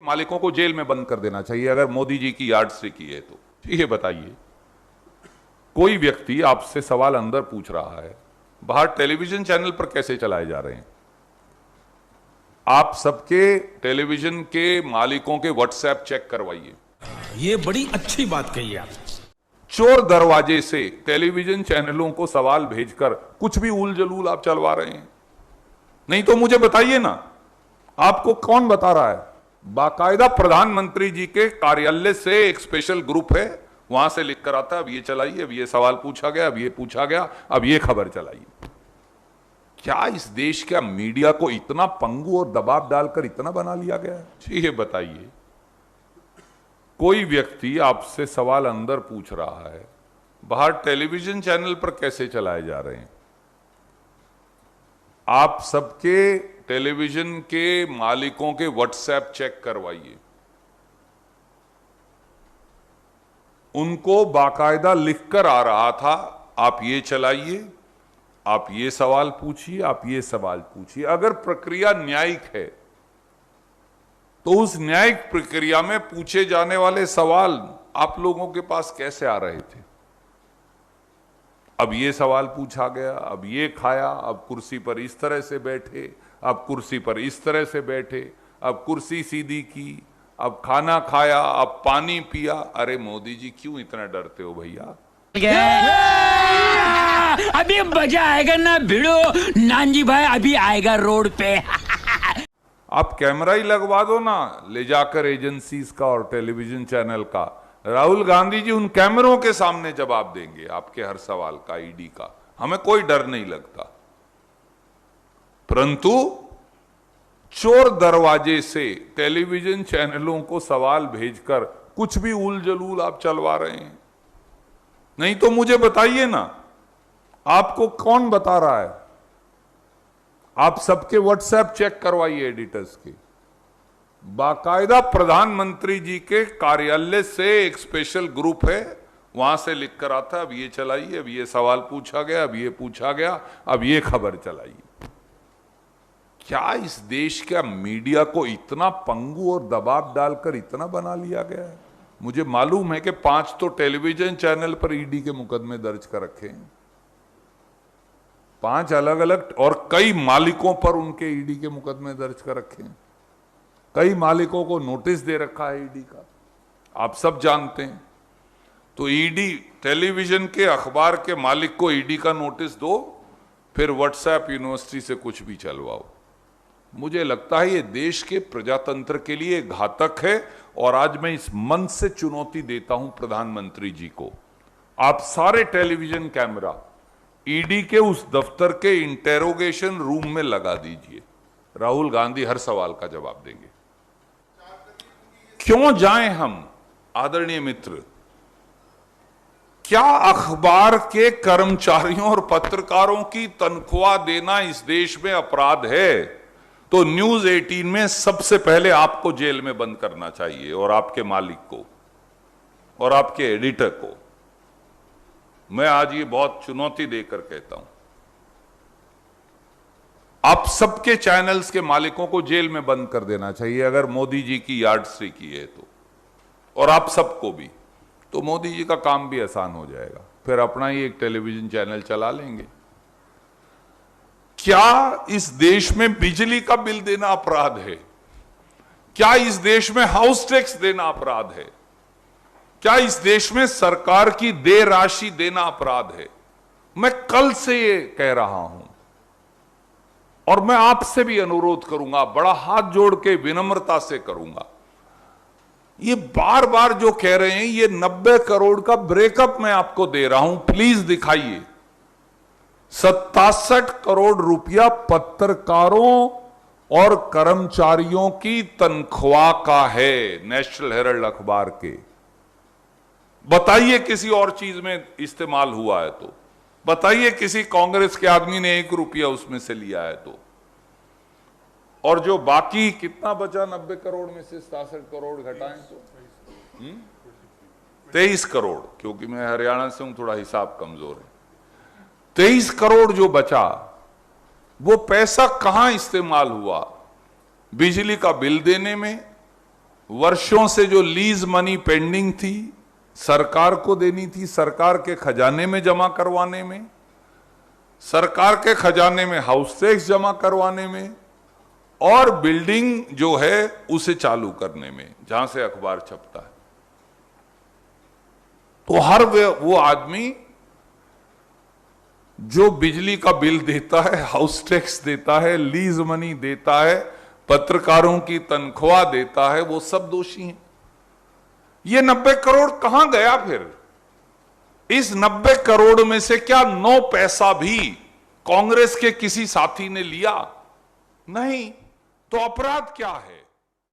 मालिकों को जेल में बंद कर देना चाहिए अगर मोदी जी की यार्ड से की है तो। ये बताइए, कोई व्यक्ति आपसे सवाल अंदर पूछ रहा है, बाहर टेलीविजन चैनल पर कैसे चलाए जा रहे हैं? आप सबके टेलीविजन के मालिकों के व्हाट्सएप चेक करवाइए। ये बड़ी अच्छी बात कही आप। चोर दरवाजे से टेलीविजन चैनलों को सवाल भेजकर कुछ भी उल जलूल आप चलवा रहे हैं। नहीं तो मुझे बताइए ना, आपको कौन बता रहा है? बाकायदा प्रधानमंत्री जी के कार्यालय से एक स्पेशल ग्रुप है, वहां से लिख कर आता है अब ये चलाइए, अब ये सवाल पूछा गया, अब ये पूछा गया, अब ये खबर चलाइए। क्या इस देश का मीडिया को इतना पंगु और दबाव डालकर इतना बना लिया गया है? ये बताइए, कोई व्यक्ति आपसे सवाल अंदर पूछ रहा है, बाहर टेलीविजन चैनल पर कैसे चलाए जा रहे हैं? आप सबके टेलीविजन के मालिकों के व्हाट्सएप चेक करवाइए। उनको बाकायदा लिखकर आ रहा था आप ये चलाइए, आप ये सवाल पूछिए, आप ये सवाल पूछिए। अगर प्रक्रिया न्यायिक है तो उस न्यायिक प्रक्रिया में पूछे जाने वाले सवाल आप लोगों के पास कैसे आ रहे थे? अब ये सवाल पूछा गया, अब ये खाया, अब कुर्सी पर इस तरह से बैठे, अब कुर्सी पर इस तरह से बैठे, अब कुर्सी सीधी की, अब खाना खाया, अब पानी पिया। अरे मोदी जी क्यों इतना डरते हो भैया? अभी मजा आएगा ना भिड़ो, नानजी भाई अभी आएगा रोड पे। आप कैमरा ही लगवा दो ना ले जाकर एजेंसीज का और टेलीविजन चैनल का। राहुल गांधी जी उन कैमरों के सामने जवाब देंगे आपके हर सवाल का, ईडी का। हमें कोई डर नहीं लगता। परंतु चोर दरवाजे से टेलीविजन चैनलों को सवाल भेजकर कुछ भी उल जलूल आप चलवा रहे हैं। नहीं तो मुझे बताइए ना, आपको कौन बता रहा है? आप सबके व्हाट्सएप चेक करवाइए एडिटर्स के। बाकायदा प्रधानमंत्री जी के कार्यालय से एक स्पेशल ग्रुप है, वहां से लिख कर आता है अब ये चलाइए, अब ये सवाल पूछा गया, अब ये पूछा गया, अब ये खबर चलाइए। क्या इस देश का मीडिया को इतना पंगु और दबाव डालकर इतना बना लिया गया है? मुझे मालूम है कि 5 तो टेलीविजन चैनल पर ईडी के मुकदमे दर्ज कर रखे हैं, 5 अलग अलग, और कई मालिकों पर उनके ईडी के मुकदमे दर्ज कर रखे हैं। कई मालिकों को नोटिस दे रखा है ईडी का, आप सब जानते हैं। तो ईडी टेलीविजन के अखबार के मालिक को ईडी का नोटिस दो, फिर व्हाट्सएप यूनिवर्सिटी से कुछ भी चलवाओ। मुझे लगता है ये देश के प्रजातंत्र के लिए घातक है। और आज मैं इस मंच से चुनौती देता हूं प्रधानमंत्री जी को, आप सारे टेलीविजन कैमरा ईडी के उस दफ्तर के इंटेरोगेशन रूम में लगा दीजिए। राहुल गांधी हर सवाल का जवाब देंगे। क्यों जाएं हम, आदरणीय मित्र? क्या अखबार के कर्मचारियों और पत्रकारों की तनख्वाह देना इस देश में अपराध है? तो न्यूज 18 में सबसे पहले आपको जेल में बंद करना चाहिए, और आपके मालिक को और आपके एडिटर को। मैं आज ये बहुत चुनौती देकर कहता हूं, आप सबके चैनल्स के मालिकों को जेल में बंद कर देना चाहिए अगर मोदी जी की यार्ड से की है तो, और आप सबको भी। तो मोदी जी का काम भी आसान हो जाएगा, फिर अपना ही एक टेलीविजन चैनल चला लेंगे। क्या इस देश में बिजली का बिल देना अपराध है? क्या इस देश में हाउस टैक्स देना अपराध है? क्या इस देश में सरकार की देय राशि देना अपराध है? मैं कल से ये कह रहा हूं, और मैं आपसे भी अनुरोध करूंगा, बड़ा हाथ जोड़ के विनम्रता से करूंगा। ये बार बार जो कह रहे हैं, ये 90 करोड़ का ब्रेकअप मैं आपको दे रहा हूं, प्लीज दिखाइए। 67 करोड़ रुपया पत्रकारों और कर्मचारियों की तनख्वाह का है, नेशनल हेराल्ड अखबार के। बताइए किसी और चीज में इस्तेमाल हुआ है तो बताइए, किसी कांग्रेस के आदमी ने 1 रुपया उसमें से लिया है तो। और जो बाकी कितना बचा 90 करोड़ में से 67 करोड़ घटाएं तो 23 करोड़, क्योंकि मैं हरियाणा से हूं, थोड़ा हिसाब कमजोर है। 23 करोड़ जो बचा, वो पैसा कहां इस्तेमाल हुआ? बिजली का बिल देने में, वर्षों से जो लीज मनी पेंडिंग थी, सरकार को देनी थी, सरकार के खजाने में जमा करवाने में, सरकार के खजाने में हाउस टैक्स जमा करवाने में, और बिल्डिंग जो है उसे चालू करने में, जहां से अखबार छपता है। तो हर वो आदमी जो बिजली का बिल देता है, हाउस टैक्स देता है, लीज मनी देता है, पत्रकारों की तनख्वाह देता है, वो सब दोषी हैं। ये 90 करोड़ कहां गया फिर? इस 90 करोड़ में से क्या 9 पैसा भी कांग्रेस के किसी साथी ने लिया? नहीं। तो अपराध क्या है?